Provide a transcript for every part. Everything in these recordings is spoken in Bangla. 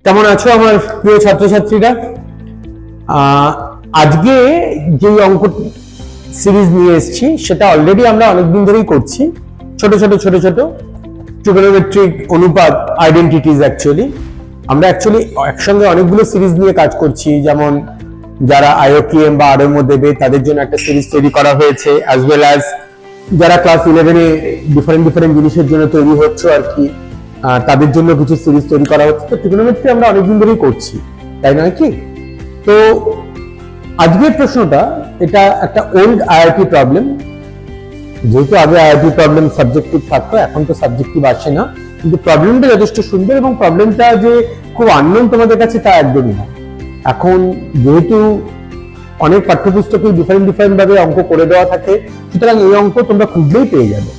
কেমন আছো আমার প্রিয় ছাত্রছাত্রীরা? আজকে যে অঙ্ক সিরিজ নিয়ে এসেছি সেটা অলরেডি আমরা অনেকদিন ধরেই করছি। ছোট ছোট ট্রিগোনোমেট্রিক অনুপাত আইডেন্টিটিস। আমরা একসঙ্গে অনেকগুলো সিরিজ নিয়ে কাজ করছি, যেমন যারা আইওকিএম বা আরএমও দেবে তাদের জন্য একটা সিরিজ তৈরি করা হয়েছে, অ্যাজ ওয়েল অ্যাজ যারা ক্লাস 11-এ ডিফারেন্ট জিনিসের জন্য তৈরি হচ্ছে আর কি, তাদের জন্য কিছু সিরিজ তৈরি করা হচ্ছে। তো ট্রিগোনোমেট্রি আমরা অনেকদিন ধরেই করছি, তাই নয় কি? তো আজকের প্রশ্নটা, এটা একটা ওল্ড আইআইটি প্রবলেম। যেহেতু আগে আইআইটি প্রবলেম সাবজেক্টিভ থাকতো, এখন তো সাবজেক্টিভ আসে না, কিন্তু প্রবলেমটা যথেষ্ট সুন্দর এবং প্রবলেমটা যে খুব আননোন তোমাদের কাছে তা একদমই না। এখন যেহেতু অনেক পাঠ্যপুস্তকে ডিফারেন্ট ভাবে অঙ্ক করে দেওয়া থাকে, সুতরাং এই অঙ্ক তোমরা খুঁজলেই পেয়ে যাবে।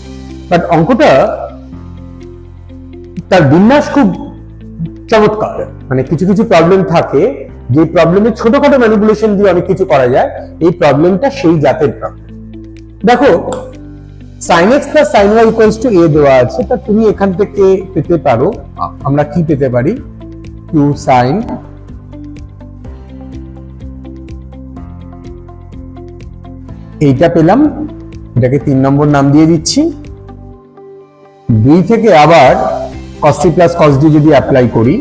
বাট অঙ্কটা তার বিন্যাস খুব চমৎকার। মানে কিছু প্রবলেম থাকে যে প্রবলেমে ছোটখাটো ম্যানিপুলেশন দিয়ে অনেক কিছু করা যায়। এই প্রবলেমটা সেই জাতের প্রবলেম। দেখো, sin x plus sin y equals to a দেওয়া আছে, তা তুমি এখান থেকে পেতে পারো, আমরা কি পেতে পারি, 2 sin এইটা পেলাম, এটাকে 3 নম্বর নাম দিয়ে দিচ্ছি। 2 থেকে আবার cos t plus cos d যদি অ্যাপ্লাই করি,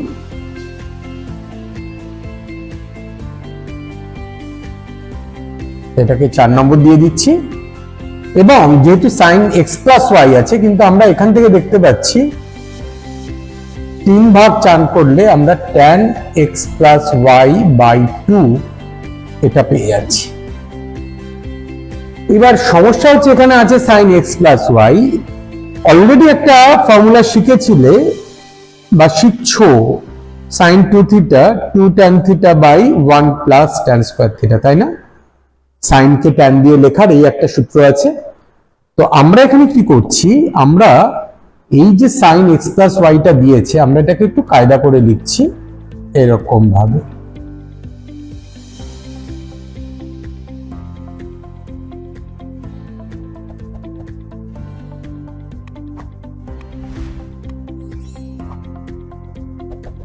এটাকে 4 নম্বর দিয়ে দিচ্ছি। এবং যেহেতু sin x plus y আছে, কিন্তু আমরা এখান থেকে দেখতে পাচ্ছি 3 ভাগ 4 করলে আমরা tan x plus y by 2 এটা পেয়ে যাচ্ছি। এবার সমস্যা হচ্ছে, এখানে আছে sin x plus y, already একটা ফর্মুলা শিখেছিলে বা শিখছো, sin 2 theta 2 tan theta by 1 plus tan square theta, তাই না? sin কে tan দিয়ে লেখার এই একটা সূত্র আছে। তো আমরা এখানে কি করছি, আমরা এই যে sin x plus y টা দিয়েছে, আমরা এটাকে একটু কায়দা করে লিখছি এরকম ভাবে।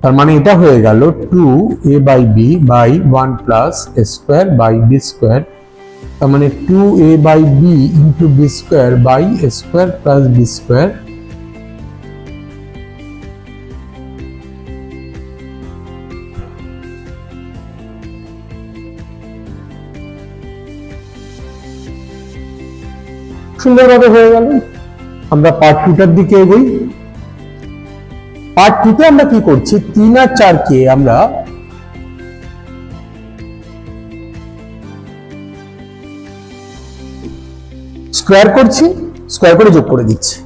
তার মানে এটা হয়ে গেল 2a by b by 1 plus a square by b square। তার মানে 2a by b into b square by a square plus b square। সুন্দরভাবে হয়ে গেল। আমরা পার্ট 2টার দিকে এগোই। পার্ট 2তে আমরা কি করছি, 3 আর 4 কে আমরা স্কোয়ার করছি, স্কোয়ার করে যোগ করে দিচ্ছি।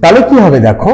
তাহলে কি হবে দেখো,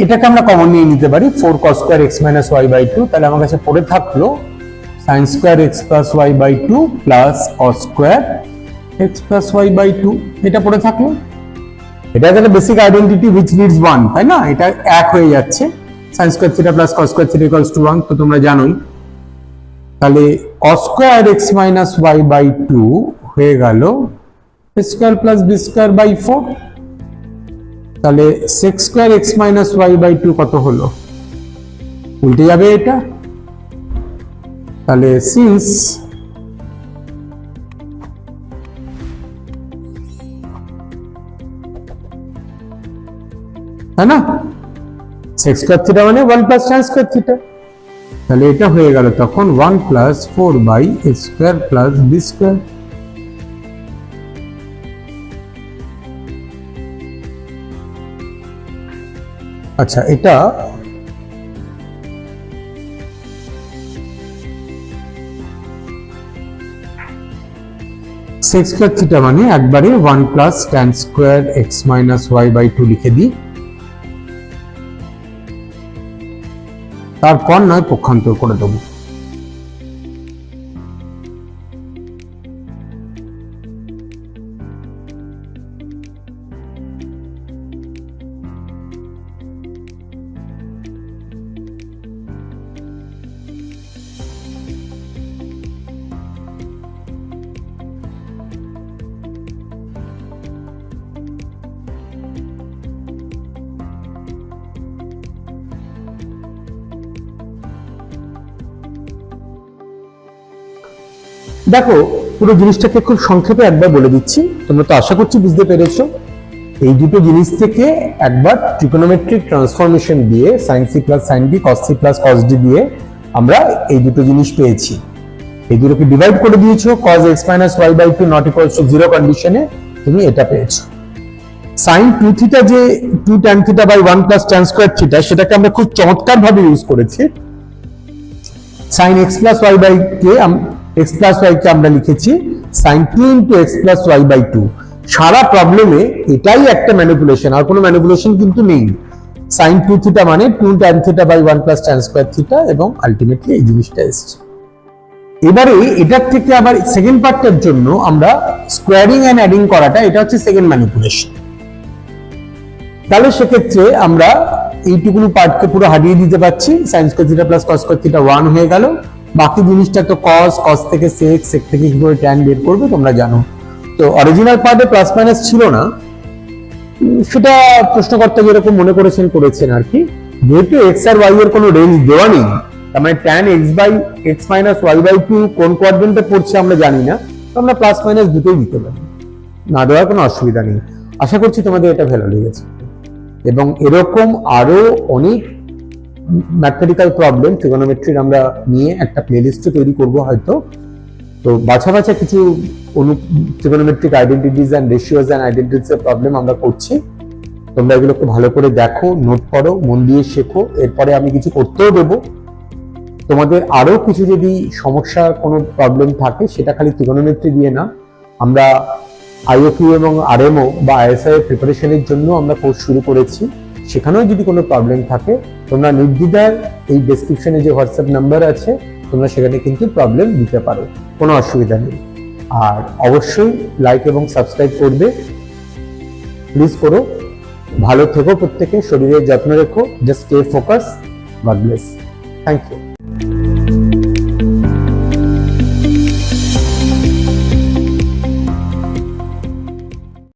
এটাকে আমরা কমন নিয়ে নিতে পারি, 4 cos square x minus y by 2। তাহলে আমার কাছে পড়ে থাকলো sin square x plus y by 2 plus cos square x plus y by 2, এটা পড়ে থাকলো। এটা একটা বেসিক আইডেন্টিটি which needs 1, তাই না? এটা এক হয়ে যাচ্ছে, sin square theta plus cos square theta equals to 1, তো তোমরা জানোই। তাহলে cos square x minus y by 2 হয়ে গেল a square plus b square by 4। তাহলে sec square x minus y by 2 কত হলো, উল্টে যাবে এটা। তাহলে সিন্স है ना, sec square theta মানে 1 plus tan square theta। তাহলে এটা হয়ে গেল তখন 1 plus 4 by a square plus b square। আচ্ছা, এটা সেক স্কয়ার থিটা মানে একবারে 1 plus tan square X minus Y by 2 লিখে দিই, তারপর নয় পক্ষান্তর করে দেবো। দেখো পুরো জিনিসটাকে খুব সংক্ষেপে একবার বলে দিচ্ছি, তোমরা তো আশা করছি বুঝতে পেরেছো। এই দুটো জিনিস থেকে একবার ট্রিগোনোমেট্রিক ট্রান্সফরমেশন দিয়ে sin c plus sin d cos c plus cos d দিয়ে আমরা এই দুটো জিনিস পেয়েছি। এই দুটোকে ডিভাইড করে দিয়েছো cos x minus y by 2 not equals to 0 কন্ডিশনে, তুমি এটা পেয়েছো। sin 2 থিটা যে 2 tan theta by 1 plus tan square theta, সেটাকে আমরা খুব চমৎকার ভাবে ইউজ করেছি। sin x plus y by k x plus y কে আমরা লিখেছি sin 2 into x plus y by 2। সারা প্রবলেমে এটাই একটা ম্যানিপুলেশন, আর কোনো ম্যানিপুলেশন কিন্তু নেই। sin 2 থিটা মানে 2 tan theta by 1 plus tan square theta, এবং আলটিমেটলি এই জিনিসটা এসেছে। এবারে এটার থেকে আবার সেকেন্ড পার্টের জন্য আমরা স্কোয়ারিং এন্ড অ্যাডিং করাটা, এটা হচ্ছে সেকেন্ড ম্যানিপুলেশন। তাহলে সেক্ষেত্রে আমরা এইটুকুনি পার্টকে পুরো হারিয়ে দিতে পারছি, sin square theta plus cos square theta 1 হয়ে গেল। বাকি জিনিসটা তো cos থেকে sec থেকে কি করে tan বের করবে তোমরা জানো। তো অরিজিনাল পার্টে প্লাস মাইনাস ছিল না, সেটা প্রশ্নকর্তা যেরকম মনে করেছেন আর কি। যেহেতু x আর y এর কোনো রেঞ্জ দেওয়া নেই, তার মানে tan x by x minus y by 2 কোন কোয়াড্রেন্টে পড়ছে আমরা জানি না, তো আমরা প্লাস মাইনাস দুটোই দিতে পারি, না দেওয়ার কোনো অসুবিধা নেই। আশা করছি তোমাদের এটা ভালো লেগেছে, এবং এরকম আরো অনেক ম্যাথমেটিক্যাল প্রবলেম ট্রিগোনোমেট্রির আমরা নিয়ে একটা প্লেলিস্ট তৈরি করব হয়তো। তো বাছা বাছা কিছু trigonometric identities and ratios and identities এর প্রবলেম আমরা করছি। তোমরা এগুলোকে ভালো করে দেখো, নোট করো, মন দিয়ে শেখো। এরপরে আমি কিছু করতেও দেবো। তোমাদের আরো কিছু যদি সমস্যার কোনো প্রবলেম থাকে, সেটা খালি ট্রিগোনোমেট্রি দিয়ে না, আমরা আইওকিউ এবং আরএমও বা আইএসআই এর প্রিপারেশনের জন্য আমরা কোর্স শুরু করেছি। সেখানেও যদি কোনো প্রবলেম থাকে, তোমরা নির্দ্বিধায় এই ডেসক্রিপশনে যে হোয়াটসঅ্যাপ নাম্বার আছে, তোমরা সেখানে কিন্তু প্রবলেম দিতে পারো, কোনো অসুবিধা নেই। আর অবশ্যই লাইক এবং সাবস্ক্রাইব করবে, প্লিজ করো। ভালো থেকো প্রত্যেকে, শরীরের যত্ন রেখো, just stay focus. God bless, thank you.